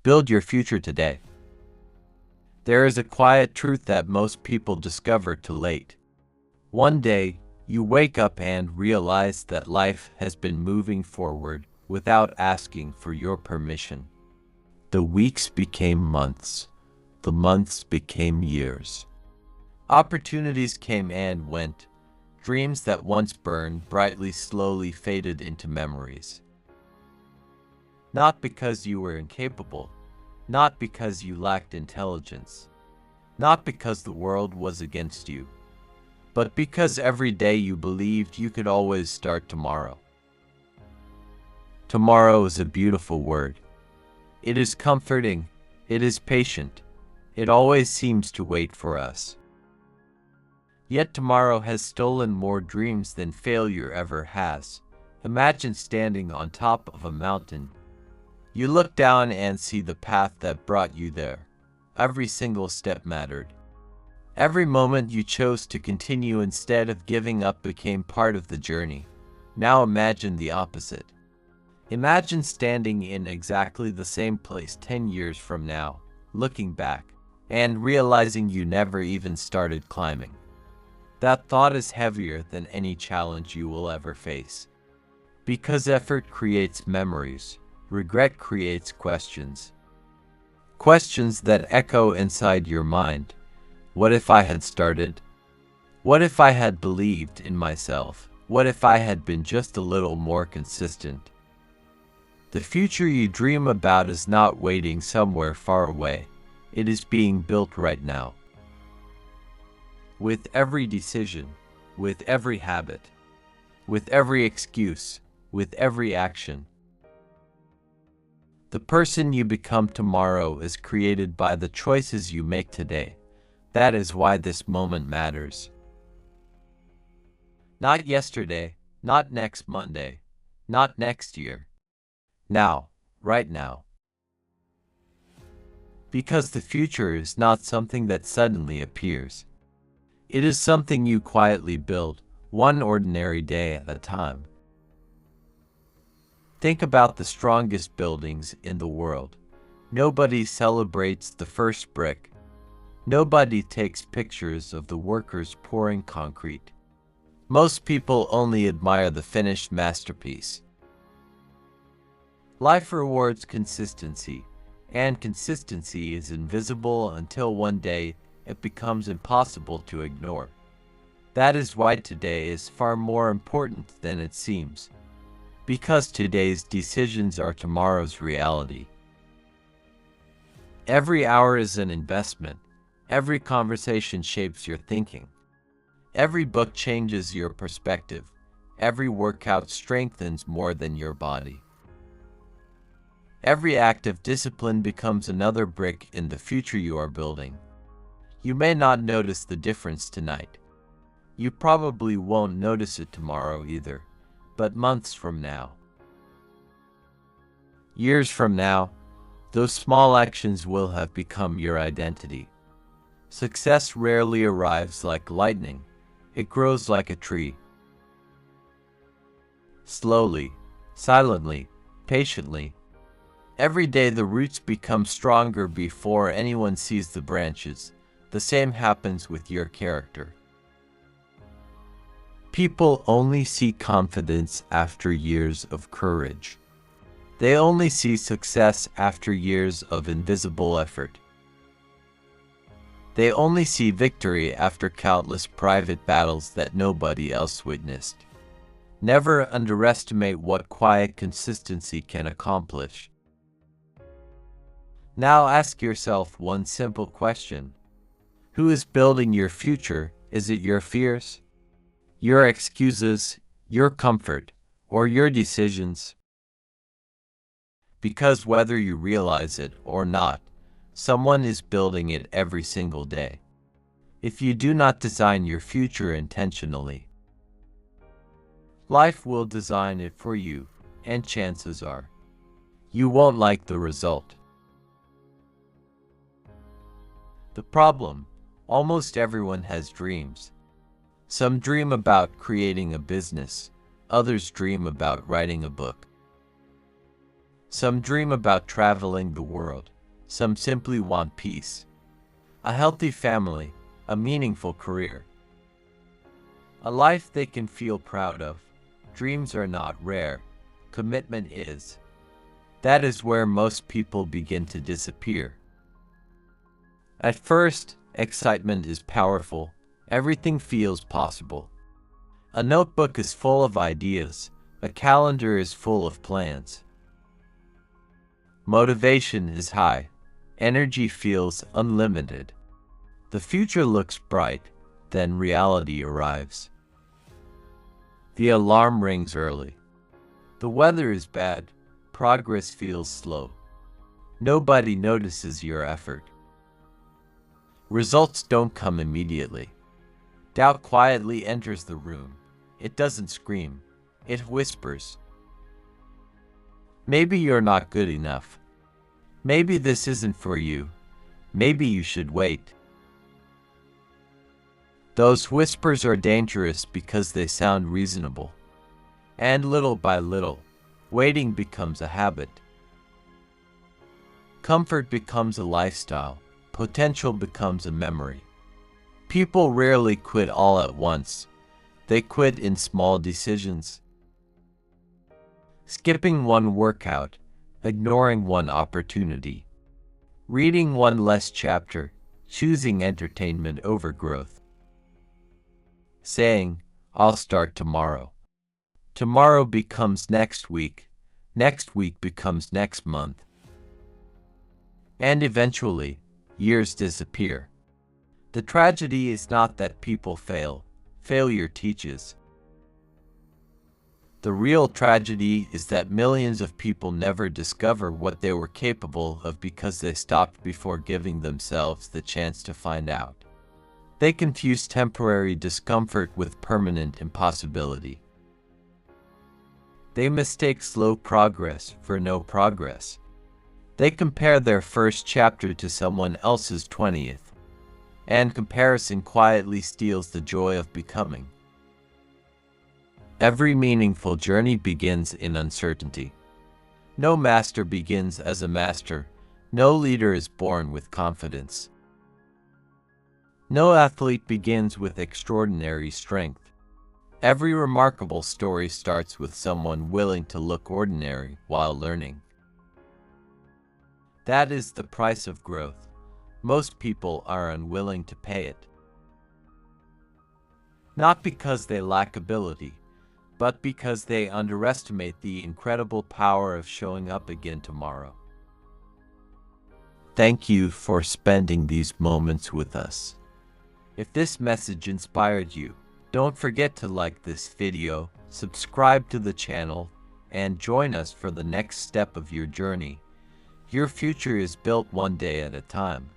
Build your future today. There is a quiet truth that most people discover too late. One day, you wake up and realize that life has been moving forward without asking for your permission. The weeks became months. The months became years. Opportunities came and went. Dreams that once burned brightly slowly faded into memories. Not because you were incapable, not because you lacked intelligence, not because the world was against you, but because every day you believed you could always start tomorrow. Tomorrow is a beautiful word. It is comforting, it is patient, it always seems to wait for us. Yet tomorrow has stolen more dreams than failure ever has. Imagine standing on top of a mountain. You look down and see the path that brought you there. Every single step mattered. Every moment you chose to continue instead of giving up became part of the journey. Now imagine the opposite. Imagine standing in exactly the same place 10 years from now, looking back, and realizing you never even started climbing. That thought is heavier than any challenge you will ever face. Because effort creates memories. Regret creates questions. Questions that echo inside your mind. What if I had started? What if I had believed in myself? What if I had been just a little more consistent? The future you dream about is not waiting somewhere far away. It is being built right now. With every decision, with every habit, with every excuse, with every action. The person you become tomorrow is created by the choices you make today. That is why this moment matters. Not yesterday, not next Monday, not next year. Now, right now. Because the future is not something that suddenly appears. It is something you quietly build, one ordinary day at a time. Think about the strongest buildings in the world. Nobody celebrates the first brick. Nobody takes pictures of the workers pouring concrete. Most people only admire the finished masterpiece. Life rewards consistency, and consistency is invisible until one day it becomes impossible to ignore. That is why today is far more important than it seems. Because today's decisions are tomorrow's reality. Every hour is an investment. Every conversation shapes your thinking. Every book changes your perspective. Every workout strengthens more than your body. Every act of discipline becomes another brick in the future you are building. You may not notice the difference tonight. You probably won't notice it tomorrow either, but months from now. Years from now, those small actions will have become your identity. Success rarely arrives like lightning. It grows like a tree. Slowly, silently, patiently. Every day the roots become stronger before anyone sees the branches. The same happens with your character. People only see confidence after years of courage. They only see success after years of invisible effort. They only see victory after countless private battles that nobody else witnessed. Never underestimate what quiet consistency can accomplish. Now ask yourself one simple question. Who is building your future? Is it your fears, your excuses, your comfort, or your decisions? Because whether you realize it or not, someone is building it every single day. If you do not design your future intentionally, life will design it for you, and chances are, you won't like the result. The problem, almost everyone has dreams. Some dream about creating a business, others dream about writing a book. Some dream about traveling the world, Some simply want peace, a healthy family, a meaningful career, a life they can feel proud of. Dreams are not rare, commitment is. That is where most people begin to disappear. At first, excitement is powerful. Everything feels possible. A notebook is full of ideas. A calendar is full of plans. Motivation is high. Energy feels unlimited. The future looks bright. Then reality arrives. The alarm rings early. The weather is bad. Progress feels slow. Nobody notices your effort. Results don't come immediately. Doubt quietly enters the room. It doesn't scream. It whispers. Maybe you're not good enough. Maybe this isn't for you. Maybe you should wait. Those whispers are dangerous because they sound reasonable. And little by little, waiting becomes a habit. Comfort becomes a lifestyle. Potential becomes a memory. People rarely quit all at once. They quit in small decisions. Skipping one workout, ignoring one opportunity, reading one less chapter, choosing entertainment over growth. Saying, "I'll start tomorrow." Tomorrow becomes next week becomes next month. And eventually, years disappear. The tragedy is not that people fail. Failure teaches. The real tragedy is that millions of people never discover what they were capable of because they stopped before giving themselves the chance to find out. They confuse temporary discomfort with permanent impossibility. They mistake slow progress for no progress. They compare their first chapter to someone else's 20th. And comparison quietly steals the joy of becoming. Every meaningful journey begins in uncertainty. No master begins as a master. No leader is born with confidence. No athlete begins with extraordinary strength. Every remarkable story starts with someone willing to look ordinary while learning. That is the price of growth. Most people are unwilling to pay it. Not because they lack ability, but because they underestimate the incredible power of showing up again tomorrow. Thank you for spending these moments with us. If this message inspired you, don't forget to like this video, subscribe to the channel, and join us for the next step of your journey. Your future is built one day at a time.